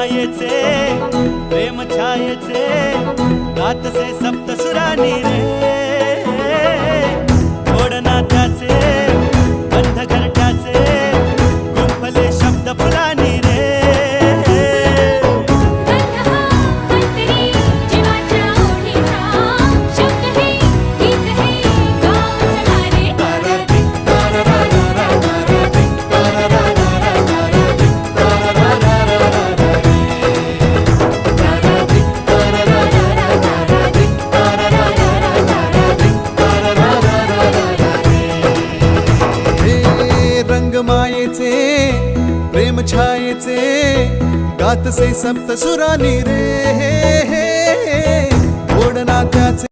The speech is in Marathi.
रंगमायेचे प्रेम छायेचे गातसे सप्तसुरानी रे गोड नात्याचे बंध घरट्याचे गुंफले शब्द फुलानी रे रंगमायेचे प्रेम छायेचे गातसे सप्तसुरानी रे गोड नात्याचे